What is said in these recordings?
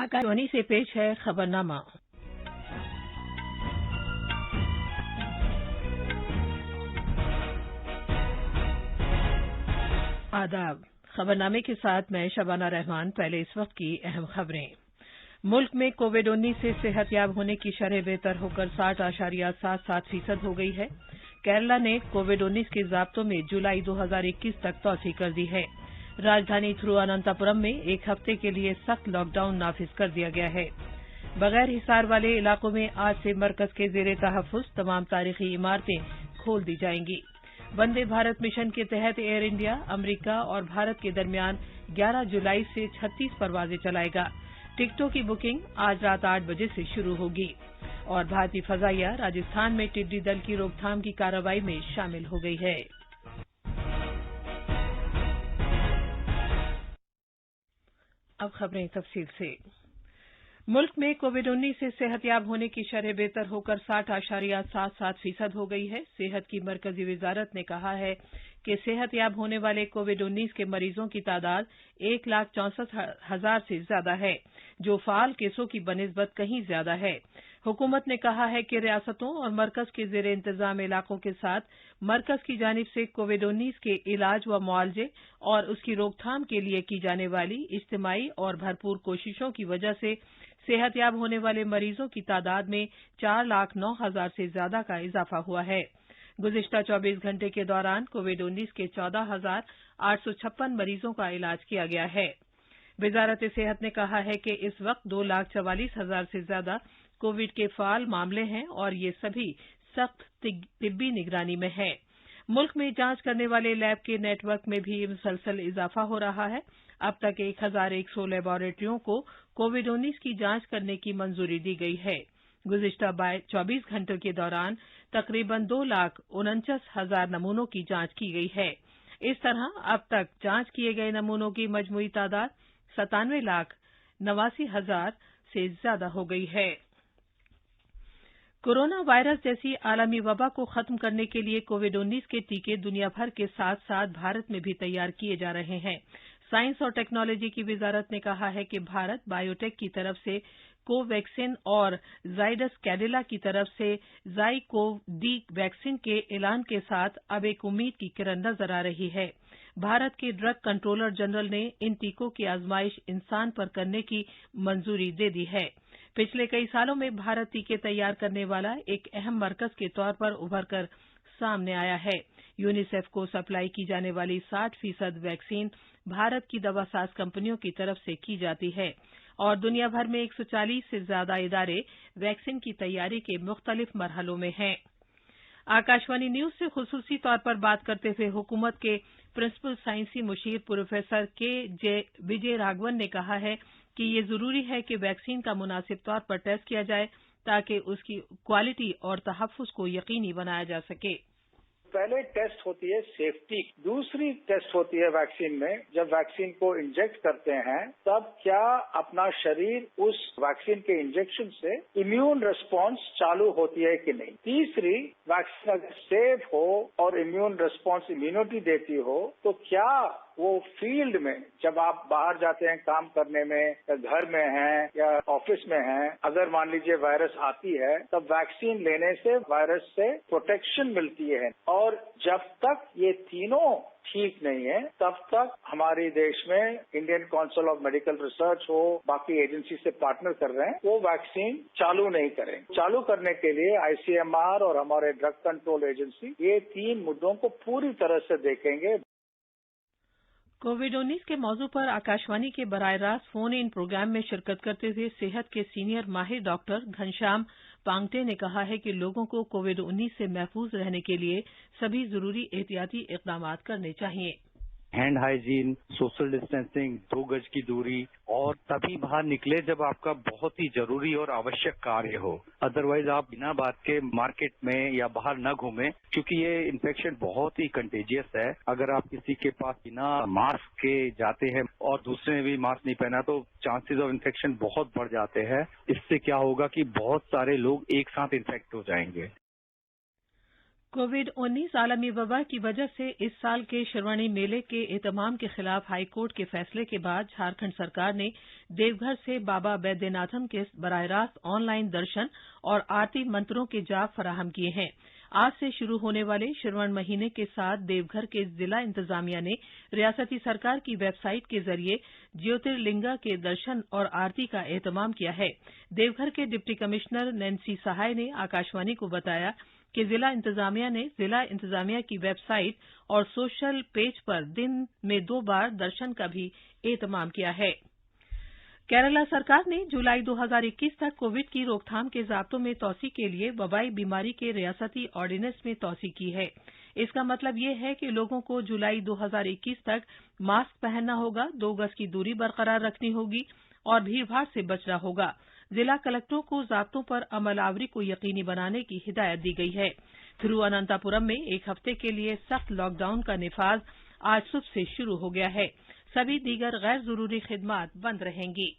आकाशवाणी से पेश है खबरनामा। आदाब। खबरनामे के साथ मैं शबाना रहमान। पहले इस वक्त की अहम खबरें। मुल्क में कोविड-19 से सेहतयाब होने की शरह बेहतर होकर 60.77% हो गई है। केरला ने कोविड-19 के ज़ाब्तों में जुलाई 2021 तक तोसी कर दी है। राजधानी थिरुवनंतपुरम में एक हफ्ते के लिए सख्त लॉकडाउन नाफिज कर दिया गया है। बगैर हिसार वाले इलाकों में आज से मरकज के ज़ेरे तहफ़्फ़ुज़ तमाम तारीखी इमारतें खोल दी जाएंगी। वंदे भारत मिशन के तहत एयर इंडिया अमरीका और भारत के दरमियान 11 जुलाई से 36 परवाजें चलाएगा। टिकटों की बुकिंग आज रात 8 बजे से शुरू होगी। और भारतीय फजाइया राजस्थान में टिड्डी दल की रोकथाम की कार्रवाई में शामिल हो गई है। अब खबरें तफसील से। मुल्क में कोविड-19 से सेहतयाब होने की शरह बेहतर होकर 60.77% हो गई है। सेहत की मरकजी वजारत ने कहा है कि सेहतयाब होने वाले कोविड-19 के मरीजों की तादाद 1,64,000 से ज्यादा है, जो फाल केसों की बनिस्बत कहीं ज्यादा है। हुकूमत ने कहा है कि रियासतों और मरकज के ज़ेरे इंतजाम इलाकों के साथ मरकज की जानिब से कोविड-19 के इलाज व मुआलजे और उसकी रोकथाम के लिए की जाने वाली इज्तिमाई और भरपूर कोशिशों की वजह से सेहतयाब होने वाले मरीजों की तादाद में 4,09,000 से ज्यादा का इजाफा हुआ है। गुज़िश्ता 24 घंटे के दौरान कोविड-19 के 14,856 मरीजों का इलाज किया गया है। वजारत सेहत ने कहा है कि इस वक्त 2,44,000 से ज्यादा कोविड के फाल मामले हैं और ये सभी सख्त तिब्बी निगरानी में हैं। मुल्क में जांच करने वाले लैब के नेटवर्क में भी मुसलसल इजाफा हो रहा है। अब तक 1,100 लेबोरेटरियों को कोविड-19 की जांच करने की मंजूरी दी गई है। गुज़िश्ता 24 घंटों के दौरान तकरीबन 2,49,000 नमूनों की जांच की गई है। इस तरह अब तक जांच किए गए नमूनों की मजमूई तादाद 97,89,000 से ज्यादा हो गई है। कोरोना वायरस जैसी आलमी वबा को खत्म करने के लिए कोविड-19 के टीके दुनिया भर के साथ साथ भारत में भी तैयार किए जा रहे हैं। साइंस और टेक्नोलॉजी की वजारत ने कहा है कि भारत बायोटेक की तरफ से कोवैक्सिन और जाइडस कैडिला की तरफ से ज़ाइकोव-डी वैक्सीन के ऐलान के साथ अब एक उम्मीद की किरण नजर आ रही है। भारत के ड्रग कंट्रोलर जनरल ने इन टीकों की आजमाइश इंसान पर करने की मंजूरी दे दी है। पिछले कई सालों में भारत टीके तैयार करने वाला एक अहम मरकज के तौर पर उभर कर सामने आया है। यूनिसेफ को सप्लाई की जाने वाली 60% वैक्सीन भारत की दवासाज कंपनियों की तरफ से की जाती है और दुनिया भर में 140 से ज्यादा इदारे वैक्सीन की तैयारी के मुख्तलिफ मरहलों में हैं। आकाशवाणी न्यूज से खुसूसी तौर पर बात करते हुए हुकूमत के प्रिंसिपल साइंसी मुशीर प्रोफेसर के विजय राघवन ने कहा है कि ये जरूरी है कि वैक्सीन का मुनासिब तौर पर टेस्ट किया जाए ताकि उसकी क्वालिटी और तहफ़्फ़ुज़ को यकीनी बनाया जा सके। पहले टेस्ट होती है सेफ्टी, दूसरी टेस्ट होती है वैक्सीन में। जब वैक्सीन को इंजेक्ट करते हैं तब क्या अपना शरीर उस वैक्सीन के इंजेक्शन से इम्यून रिस्पांस चालू होती है कि नहीं। तीसरी, वैक्सीन अगर सेफ हो और इम्यून रिस्पांस इम्यूनिटी देती हो तो क्या वो फील्ड में जब आप बाहर जाते हैं काम करने में या घर में हैं या ऑफिस में हैं, अगर मान लीजिए वायरस आती है तब वैक्सीन लेने से वायरस से प्रोटेक्शन मिलती है। और जब तक ये तीनों ठीक नहीं है तब तक हमारे देश में Indian council of medical research हो, बाकी एजेंसी से पार्टनर कर रहे हैं, वो वैक्सीन चालू नहीं करेंगे। चालू करने के लिए ICMR और हमारे ड्रग कंट्रोल एजेंसी ये 3 मुद्दों को पूरी तरह से देखेंगे। कोविड-19 के मौजू पर आकाशवाणी के बराह रास्त फोन इन प्रोग्राम में शिरकत करते हुए सेहत के सीनियर माहिर डॉक्टर घनश्याम पांगटे ने कहा है कि लोगों को कोविड-19 से महफूज रहने के लिए सभी जरूरी एहतियाती इकदाम करने चाहिए। हैंड हाइजीन, सोशल डिस्टेंसिंग, 2 गज की दूरी और तभी बाहर निकले जब आपका बहुत ही जरूरी और आवश्यक कार्य हो। अदरवाइज आप बिना बात के मार्केट में या बाहर न घूमें, क्योंकि ये इन्फेक्शन बहुत ही कंटेजियस है। अगर आप किसी के पास बिना मास्क के जाते हैं और दूसरे ने भी मास्क नहीं पहना तो चांसेस ऑफ इन्फेक्शन बहुत बढ़ जाते हैं। इससे क्या होगा कि बहुत सारे लोग एक साथ इन्फेक्ट हो जाएंगे। कोविड-19 आलमी वबा की वजह से इस साल के श्रवणी मेले के एहतमाम के खिलाफ हाईकोर्ट के फैसले के बाद झारखंड सरकार ने देवघर से बाबा वैद्यनाथम के बराह रास्त ऑनलाइन दर्शन और आरती मंत्रों के जाप फराहम किए हैं। आज से शुरू होने वाले श्रवण महीने के साथ देवघर के जिला इंतजामिया ने रियासती सरकार की वेबसाइट के जरिए ज्योतिर्लिंगा के दर्शन और आरती का एहतमाम किया है। देवघर के डिप्टी कमिश्नर नैन्सी सहाय ने आकाशवाणी को बताया कि जिला इंतजामिया ने जिला इंतजामिया की वेबसाइट और सोशल पेज पर दिन में 2 बार दर्शन का भी एहतमाम किया है। केरला सरकार ने जुलाई 2021 तक कोविड की रोकथाम के ज़ाब्तों में तौसी के लिए वबाई बीमारी के रियासती ऑर्डिनेंस में तौसी की है। इसका मतलब ये है कि लोगों को जुलाई 2021 तक मास्क पहनना होगा, 2 गज की दूरी बरकरार रखनी होगी और भीड़भाड़ से बचना होगा। जिला कलेक्टरों को ज़ाब्तों पर अमलआवरी को यकीनी बनाने की हिदायत दी गई है। थिरुवनंतपुरम में 1 हफ्ते के लिए सख्त लॉकडाउन का निफाज आज सुबह से शुरू हो गया है। सभी दीगर गैर जरूरी खिदमात बंद रहेंगी।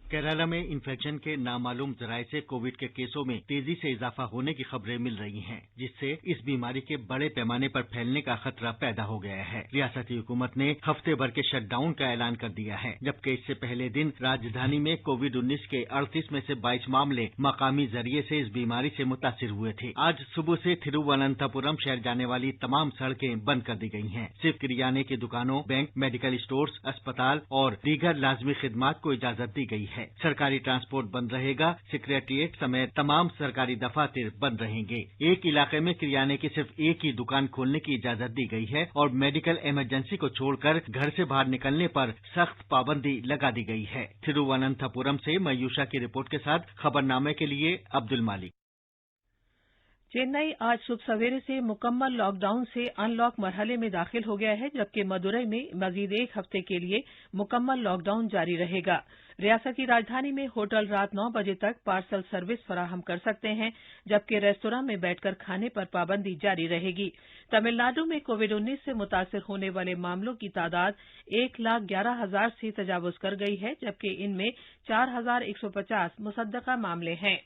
केरला में इन्फेक्शन के नामालूम जराये से कोविड के केसों में तेजी से इजाफा होने की खबरें मिल रही हैं, जिससे इस बीमारी के बड़े पैमाने पर फैलने का खतरा पैदा हो गया है। रियासती हुकूमत ने हफ्ते भर के शटडाउन का ऐलान कर दिया है, जबकि इससे पहले दिन राजधानी में कोविड-19 के 38 में से 22 मामले मकामी जरिए से इस बीमारी से मुतासिर हुए थे। आज सुबह से थिरुवनंतपुरम शहर जाने वाली तमाम सड़कें बंद कर दी गई हैं। सिर्फ किराने की दुकानों, बैंक, मेडिकल स्टोर्स, अस्पताल और दीगर लाजमी खिदमात को इजाजत दी गई है। सरकारी ट्रांसपोर्ट बंद रहेगा। सेक्रेटेरिएट समेत तमाम सरकारी दफातर बंद रहेंगे। एक इलाके में किराने की सिर्फ एक ही दुकान खोलने की इजाजत दी गई है और मेडिकल इमरजेंसी को छोड़कर घर से बाहर निकलने पर सख्त पाबंदी लगा दी गई है। थिरुवनंतपुरम से मयूषा की रिपोर्ट के साथ खबरनामे के लिए अब्दुल मालिक। चेन्नई आज सुबह सवेरे से मुकम्मल लॉकडाउन से अनलॉक मरहले में दाखिल हो गया है, जबकि मदुरई में मजीद 1 हफ्ते के लिए मुकम्मल लॉकडाउन जारी रहेगा। रियासती राजधानी में होटल रात 9 बजे तक पार्सल सर्विस फराहम कर सकते हैं, जबकि रेस्तोरां में बैठकर खाने पर पाबंदी जारी रहेगी। तमिलनाडु में कोविड-19 से मुतासिर होने वाले मामलों की तादाद 1,11,000 से तजावुज कर गई है, जबकि इनमें 4,150 मुसद्दका मामले हैं।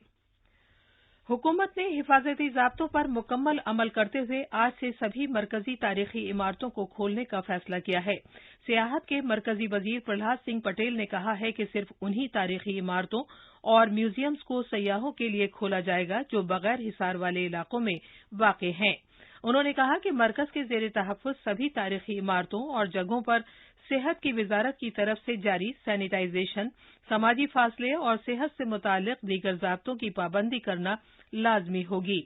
हुकूमत ने हिफाजती ज़ाब्तों पर मुकम्मल अमल करते हुए आज से सभी मरकजी तारीखी इमारतों को खोलने का फैसला किया है। सियाहत के मरकजी वजीर प्रहलाद सिंह पटेल ने कहा है कि सिर्फ उन्हीं तारीखी इमारतों और म्यूजियम्स को सयाहों के लिए खोला जाएगा जो बगैर हिसार वाले इलाकों में वाक़े हैं। उन्होंने कहा कि मरकज के ज़ेर तहफ़्फ़ुज़ सभी तारीखी इमारतों और जगहों पर सेहत की वजारत की तरफ से जारी सैनिटाइजेशन, समाजी फासले और सेहत से मुताल्लिक दीगर ज़ाब्तों की पाबंदी करना लाजमी होगी।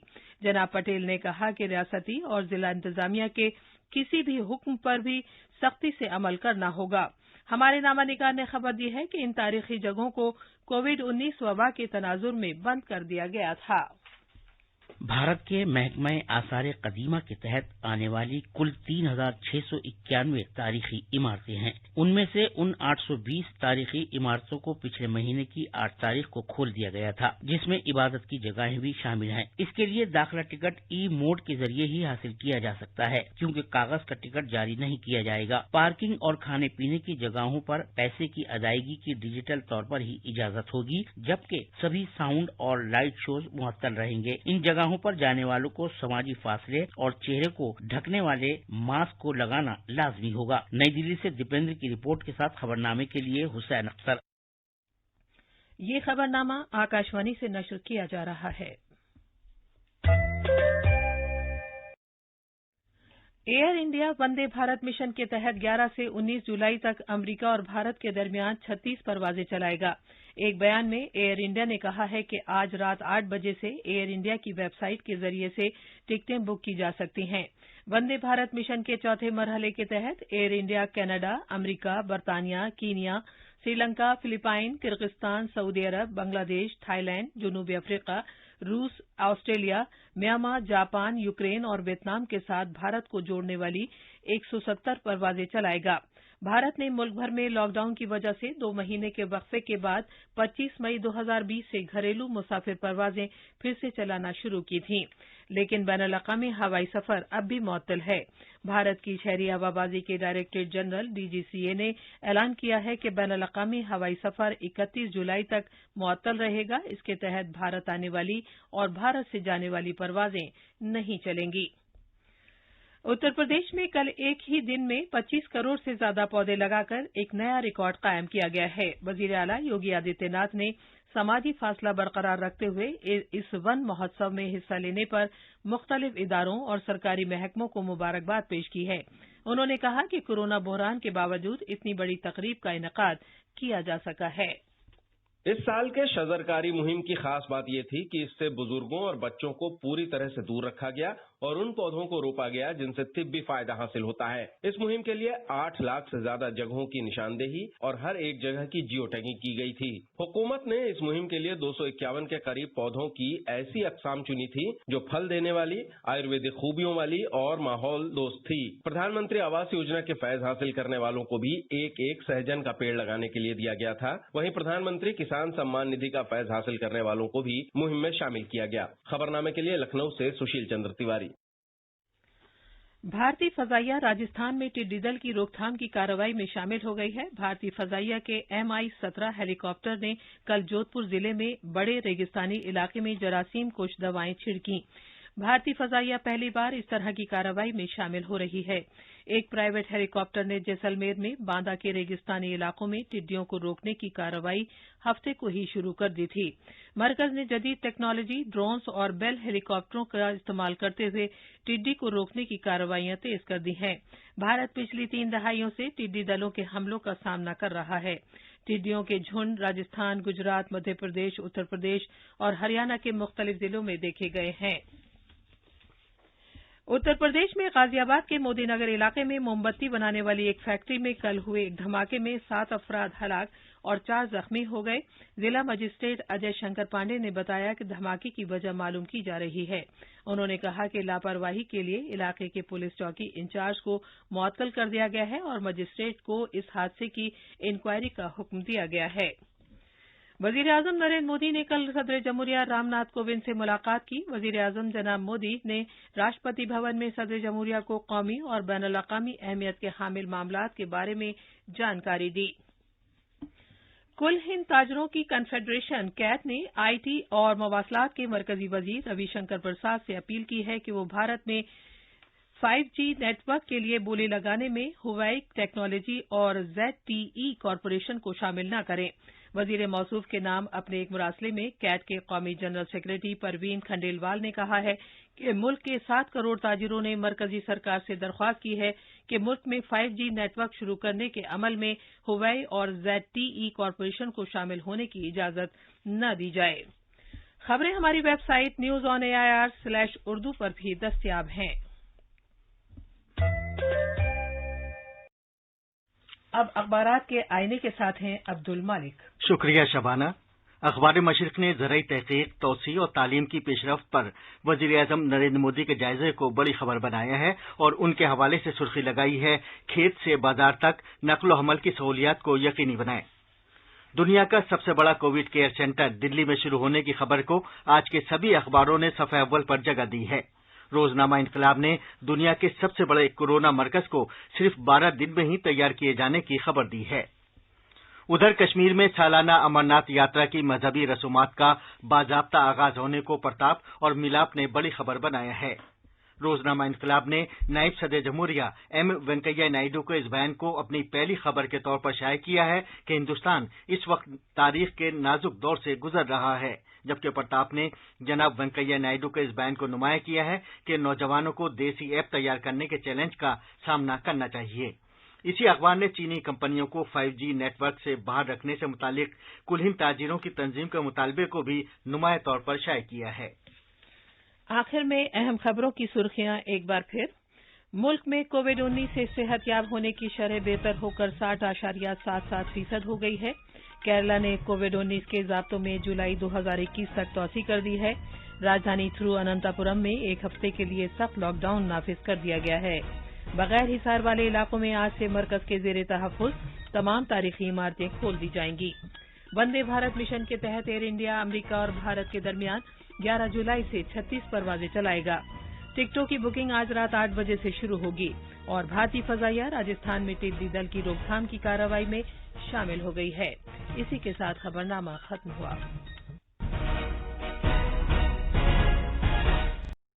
जनाब पटेल ने कहा कि रियासती और जिला इंतजामिया के किसी भी हुक्म पर भी सख्ती से अमल करना होगा। हमारे नामानिगार ने खबर दी है कि इन तारीखी जगहों को कोविड-19 वबा के तनाजुर में बंद कर दिया गया था। भारत के महकमा आसार कदीमा के तहत आने वाली कुल 3,691 तारीखी इमारतें हैं। उनमें से उन 820 तारीखी इमारतों को पिछले महीने की 8 तारीख को खोल दिया गया था, जिसमें इबादत की जगहें भी शामिल हैं। इसके लिए दाखिला टिकट ई मोड के जरिए ही हासिल किया जा सकता है, क्योंकि कागज का टिकट जारी नहीं किया जाएगा। पार्किंग और खाने पीने की जगहों पर पैसे की अदायगी की डिजिटल तौर पर ही इजाजत होगी, जबकि सभी साउंड और लाइट शोज मुअत्तल रहेंगे। इन जगहों पर जाने वालों को समाजी फासले और चेहरे को ढकने वाले मास्क को लगाना लाजमी होगा। नई दिल्ली से दीपेंद्र की रिपोर्ट के साथ खबरनामे के लिए हुसैन अख्तर। ये खबरनामा आकाशवाणी से नश्र किया जा रहा है। Air India Vande Bharat mission के तहत 11 से 19 जुलाई तक अमेरिका और भारत के दरमियान 36 परवाजें चलाएगा। एक बयान में एयर इंडिया ने कहा है कि आज रात 8 बजे से एयर इंडिया की वेबसाइट के जरिए से टिकटें बुक की जा सकती हैं। वंदे भारत मिशन के चौथे मरहले के तहत एयर इंडिया कनाडा, अमेरिका, बरतानिया, Kenya, Sri Lanka, Philippine, Kyrgyzstan, Saudi Arab, Bangladesh, Thailand, जनूबी अफ्रीका, रूस, ऑस्ट्रेलिया, म्यांमार, जापान, यूक्रेन और वियतनाम के साथ भारत को जोड़ने वाली 170 परवाजें चलाएगा। भारत ने मुल्क भर में लॉकडाउन की वजह से 2 महीने के वक्फे के बाद 25 मई 2020 से घरेलू मुसाफिर परवाजें फिर से चलाना शुरू की थीं, लेकिन बैनुल-अक़वामी हवाई सफर अब भी मुअत्तल है। भारत की शहरी हवाबाजी के डायरेक्टरेट जनरल DGCA ने ऐलान किया है कि बैनुल-अक़वामी हवाई सफर 31 जुलाई तक मुअत्तल रहेगा। इसके तहत भारत आने वाली और भारत से जाने वाली परवाजें नहीं चलेंगी। उत्तर प्रदेश में कल एक ही दिन में 25 करोड़ से ज्यादा पौधे लगाकर एक नया रिकॉर्ड कायम किया गया है। वजीर आला योगी आदित्यनाथ ने समाजी फासला बरकरार रखते हुए इस वन महोत्सव में हिस्सा लेने पर मुख्तलिफ इदारों और सरकारी महकमों को मुबारकबाद पेश की है। उन्होंने कहा कि कोरोना बहरान के बावजूद इतनी बड़ी तकरीब का इनेकाद किया जा सका है। इस साल के शजरकारी मुहिम की खास बात यह थी कि इससे बुजुर्गों और बच्चों को पूरी तरह से दूर रखा गया और उन पौधों को रोपा गया जिनसे तिब्बी फायदा हासिल होता है। इस मुहिम के लिए 8 लाख से ज्यादा जगहों की निशानदेही और हर एक जगह की जियो टैगिंग की गई थी। हुकूमत ने इस मुहिम के लिए 251 के करीब पौधों की ऐसी अकसाम चुनी थी जो फल देने वाली, आयुर्वेदिक खूबियों वाली और माहौल दोस्त थी। प्रधानमंत्री आवास योजना के फैज हासिल करने वालों को भी एक सहजन का पेड़ लगाने के लिए दिया गया था। वहीं प्रधानमंत्री किसान सम्मान निधि का फैज हासिल करने वालों को भी मुहिम में शामिल किया गया। खबरनामे के लिए लखनऊ से सुशील चंद्र तिवारी। भारतीय फजाइया राजस्थान में टिड्डी दल की रोकथाम की कार्रवाई में शामिल हो गई है। भारतीय फजाइया के MI-17 हेलीकॉप्टर ने कल जोधपुर जिले में बड़े रेगिस्तानी इलाके में जरासीम कुछ दवाएं छिड़की। भारतीय फजाइया पहली बार इस तरह की कार्रवाई में शामिल हो रही है। एक प्राइवेट हेलीकॉप्टर ने जैसलमेर में बांदा के रेगिस्तानी इलाकों में टिड्डियों को रोकने की कार्रवाई हफ्ते को ही शुरू कर दी थी। मरकज ने जदीद टेक्नोलॉजी, ड्रोन्स और बेल हेलीकॉप्टरों का इस्तेमाल करते हुए टिड्डी को रोकने की कार्रवाइयां तेज कर दी हैं। भारत पिछली 3 दहाइयों से टिड्डी दलों के हमलों का सामना कर रहा है। टिड्डियों के झुंड राजस्थान, गुजरात, मध्य प्रदेश, उत्तर प्रदेश और हरियाणा के मुख्तलिफ जिलों में देखे गए हैं। उत्तर प्रदेश में गाजियाबाद के मोदीनगर इलाके में मोमबत्ती बनाने वाली एक फैक्ट्री में कल हुए एक धमाके में 7 अफराद हलाक और 4 जख्मी हो गए। जिला मजिस्ट्रेट अजय शंकर पांडे ने बताया कि धमाके की वजह मालूम की जा रही है। उन्होंने कहा कि लापरवाही के लिए इलाके के पुलिस चौकी इंचार्ज को मुअत्तल कर दिया गया है और मजिस्ट्रेट को इस हादसे की इंक्वायरी का हुक्म दिया गया है। वजीर-ए-आजम नरेंद्र मोदी ने कल सदर जमहूरिया रामनाथ कोविंद से मुलाकात की। वजीर-ए-आजम जनाब मोदी ने राष्ट्रपति भवन में सदर जमहूरिया को कौमी और बैनुल-अक़वामी अहमियत के हामिल मामलात के बारे में जानकारी दी। कुल हिंद ताजरों की कन्फेडरेशन कैट ने IT और मवासलात के मरकजी वजीर रविशंकर प्रसाद से अपील की है कि वो भारत में 5G नेटवर्क के लिए बोली लगाने में हुवाई टेक्नोलॉजी और ZTE कॉरपोरेशन को शामिल न करें। वजीर मौसूफ के नाम अपने एक मुरासले में कैट के कौमी जनरल सेक्रेटरी परवीन खंडेलवाल ने कहा है कि मुल्क के 7 करोड़ ताजिरों ने मरकजी सरकार से दरख्वास्त की है कि मुल्क में 5G नेटवर्क शुरू करने के अमल में हुवाई और ZTE कॉरपोरेशन को शामिल होने की इजाजत न दी जाए। खबरें हमारी वेबसाइट news.on.air/urdu पर भी दस्तयाब हैं। अब अखबारात के आईने के साथ हैं अब्दुल मालिक। शुक्रिया शबाना। अखबार मशरिक ने ज़राई तहकीक, तौसी और तालीम की पेशरफ्त पर वज़ीर-ए-आज़म नरेंद्र मोदी के जायजे को बड़ी खबर बनाया है और उनके हवाले से सुर्खी लगाई है, खेत से बाजार तक नकलो हमल की सहूलियात को यकीनी बनाएं। दुनिया का सबसे बड़ा कोविड केयर सेंटर दिल्ली में शुरू होने की खबर को आज के सभी अखबारों ने सफ़े अव्वल पर जगह दी है। रोजनामा इनकलाब ने दुनिया के सबसे बड़े कोरोना मरकज को सिर्फ 12 दिन में ही तैयार किए जाने की खबर दी है। उधर कश्मीर में सालाना अमरनाथ यात्रा की मजहबी रसूमात का बाजाब्ता आगाज होने को प्रताप और मिलाप ने बड़ी खबर बनाया है। रोजनामा इनकलाब ने नायब सदर जमहूरिया M वेंकैया नायडू के इस बयान को अपनी पहली खबर के तौर पर शाये किया है कि हिंदुस्तान इस वक्त तारीख के नाजुक दौर से गुजर रहा है, जबकि प्रताप ने जनाब वेंकैया नायडू के इस बयान को नुमाया किया है कि नौजवानों को देसी ऐप तैयार करने के चैलेंज का सामना करना चाहिए। इसी अखबार ने चीनी कंपनियों को 5G नेटवर्क से बाहर रखने से मुतालिक कुल हिंद ताजिरों की तंजीम के मुतालबे को भी नुमाया तौर पर शाये किया है। आखिर में अहम खबरों की सुर्खियां एक बार फिर। मुल्क में कोविड-19 से सेहतयाब होने की शरह बेहतर होकर 60.77% हो गई है। केरला ने कोविड-19 के ज़ाब्तों में जुलाई 2021 तक तौसी कर दी है। राजधानी थिरुवनंतपुरम में एक हफ्ते के लिए सख्त लॉकडाउन नाफिज कर दिया गया है। बगैर हिसार वाले इलाकों में आज से मरकज के जेर तहफ्फुज़ तमाम तारीखी इमारतें खोल दी जाएंगी। वंदे भारत मिशन के तहत एयर इंडिया अमेरिका और भारत के दरमियान 11 जुलाई से 36 परवाजें चलाएगा। टिकटों की बुकिंग आज रात 8 बजे से शुरू होगी और भारतीय फजाइया राजस्थान में टिड्डी दल की रोकथाम की कार्रवाई में शामिल हो गई है। इसी के साथ खबरनामा खत्म हुआ।